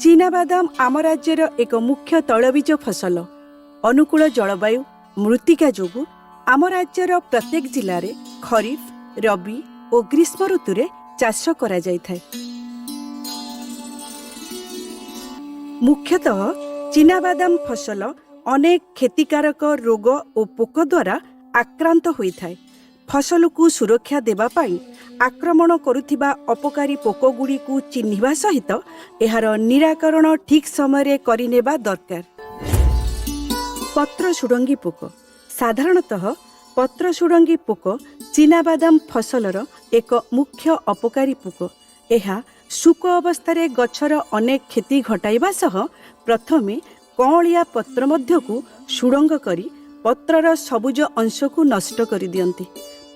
चीनाबादाम आम राज्यर एक मुख्य तैलबीज फसल। अनुकूल जलवायु मृत्तिका जोगु आम राज्यर प्रत्येक जिले में खरीफ, रबी और ग्रीष्म ऋतु में चाष करा जायथाय। मुख्यतः चीनाबादाम फसल अनेक क्षतिकारक रोग और पोक द्वारा आक्रांत होइथाय। फसल को सुरक्षा देबा पाई आक्रमण करुथिबा अपकारी पोक गुड़ी को चिन्हिबा सहित एहार निराकरण ठीक समय करिनेबा दरकार। पत्र सुडंगी पोक साधारणतः पत्र सुडंगी पोक चीनाबादाम फसलर एक मुख्य अपकारी पोक। एहा शुक अवस्था गछर अनेक क्षति घटाइबा सह प्रथमे कौलिया पत्र मध्यकु सुडंग करी पत्रर सबुज अंश को नष्ट कर दियंती।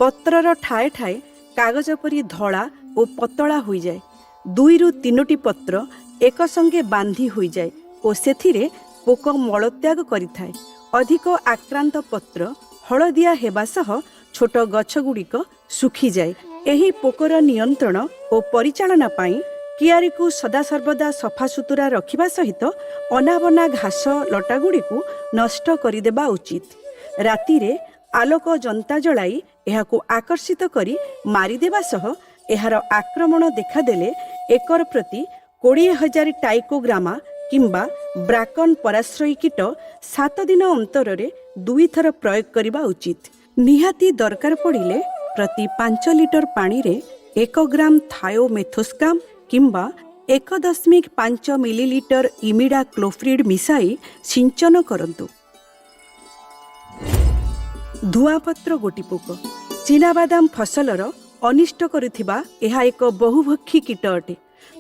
पत्रर ठाए ठाए कागज परी धड़ा और पतला हो जाए। 2 ରୁ 3ଟି पत्र एक संगे बांधी हो जाए और सेथिरे पोक मलत्याग करिथाय। अधिक आक्रांत पत्र हलदिया हेबा सह छोट गछ गुड़िक सुखी जाए। एही पोकर नियंत्रण और परिचालना पाई कियारी को सदासर्वदा सफासुतुरा रखिबा सहित अनाबना घास लटा गुड़िक नष्ट करदेबा उचित। रातिरे आलोक जंता जलाई एहाकु आकर्षित करी मारिदेबा सह एहार आक्रमण देखादेले एकर प्रति 20,000 टाइकोग्रामा किंबा ब्राकन पराश्रयी कीट 7 दिन अंतरे 2 थर प्रयोग करिबा उचित। निहाती दरकार पड़िले प्रति 5 लिटर पानी रे 1 ग्राम थायोमेथोस्काम किंबा 1.5 मिलीलीटर इमिडा क्लोफ्रिड मिसाई सिंचन करंतु। धुआपत्र गोटी पोक चीनाबादाम फसलर अनिष्ट करुथिबा एहा एक बहुभक्षी कीट अटे।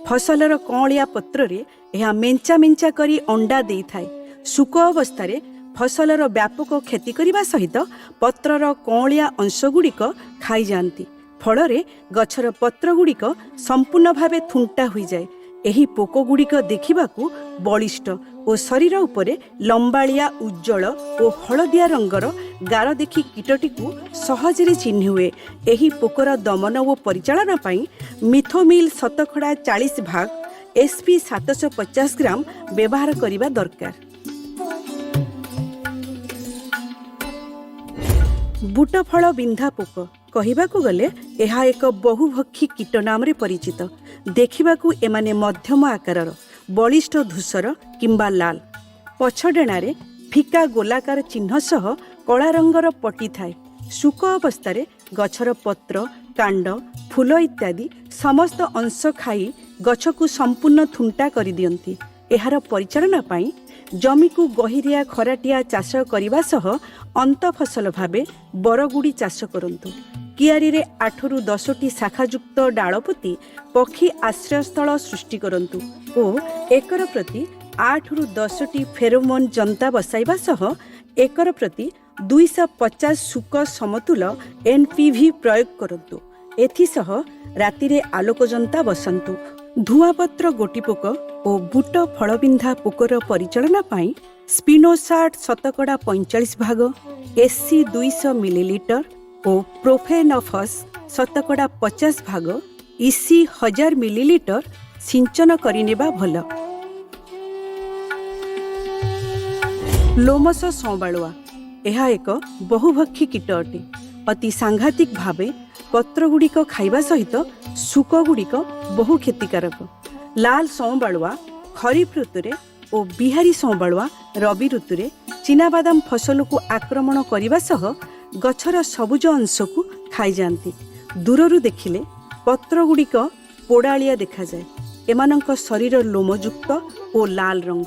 फसलर कौलिया पत्र रे एहा मेंचा मेंचा करी अंडा देई थाए। शुक अवस्था रे फसलर व्यापक क्षति करिबा सहित पत्रर कौलिया अंश गुड़िक खाई जाती। फलरे गछर पत्र गुड़िक संपूर्ण भावे थुंटा हो जाए। एही पोक गुड़िक देखिबाकू बलिष्ठ और शरीर उपरे लंबालिया उज्जवल और हलदिया रंगर गार देखि कीटटी को सहजरे चिन्ह हुए। एही पोकर दमन और परिचालना पाई मिथोमिल शतकड़ा 40 भाग SP 750 ग्राम व्यवहार करिबा दरकार। बुटफल बिंधा पोक कहिबाकू गले एहा एक बहुभक्षी कीट नाम रे परिचित। देखिबाकू एमाने मध्यम आकारर बलिष्ठ धूसर किंबा लाल। पछडेणारे फिका गोलाकार चिन्ह सह कला रंगर पटी थाए। शुक अवस्था गछर पत्र कांड फूल इत्यादि समस्त अंश खाई गछ को संपूर्ण थुंटा कर दियंती। एहार परिचालना पाई जमी को गहिरिया खराटिया चाष करिबा सह अंत फसल भावे बरगुड़ी चाष करंतु। कियारी रे 8 ରୁ 10ଟି शाखायुक्त डालपोती पक्षी आश्रयस्थल सृष्टि करंतु और एकर प्रति 8 ରୁ 10ଟି फेरोमोन जंता बसाइबा सह एकर प्रति 250 शुक समतुल NPV प्रयोग करंतु। एथिसह रातिरे आलोक जंता बसंतु। धुआपत्र गोटीपोक और बुट फलबिंधा पोकर परिचालना पाई स्पिनोसाट शतकड़ा 45 भाग SC 200 मिलीलीटर और प्रोफेनफस शतकड़ा 50 भाग EC 1000 मिलीलीटर सिंचन करिनेबा भल। लोमस संबालुआ एहा एक बहुभक्षी कीट अटे। अति सांघातिक भावे पत्र गुड़िक खाइबा सहित शुक गुड़िक बहु क्षतिकारक। लाल संबालुआ खरीफ ऋतुरे और बिहारी संबालुआ रबी ऋतुरे चीनाबादाम फसल को आक्रमण करिबा सह गछर सबुज अंश को खाई जाती। दूररू देखिले पत्र गुड़िक पोड़ालिया देखा जाए। एमानंक शरीर लोमयुक्त और लाल रंग।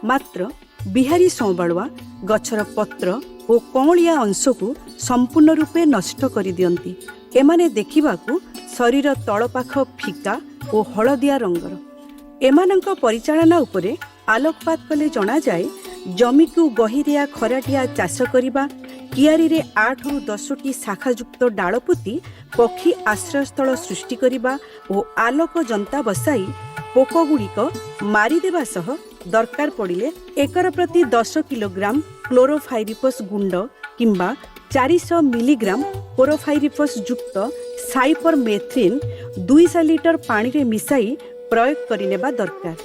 मात्र बिहारी संबालुआ गछर पत्र और कौलिया अंश को संपूर्ण रूपे नष्ट कर दियंती। एमाने देखिबाकू शरीर तलपाख फिका और हलदिया रंगर। एमानंक परिचालना उपरे आलोकपात कले जना जाए जमी को गहिरिया खराटिया चाष करिबा। कियारी रे 8 ରୁ 10ଟି शाखायुक्त डालपोती पक्षी आश्रयस्थल सृष्टि करिबा और आलोक जंता बसाई पोक गुड़िक मारिदेबा सह दरकार पड़िले एकर प्रति 10 किलोग्राम क्लोरोफाइरिफस गुंड किंबा 400 मिलीग्राम क्लोरोफाइरिफस युक्त साइपरमेथ्रिन 200 लिटर पानी रे मिसाई प्रयोग करिनेबा दरकार।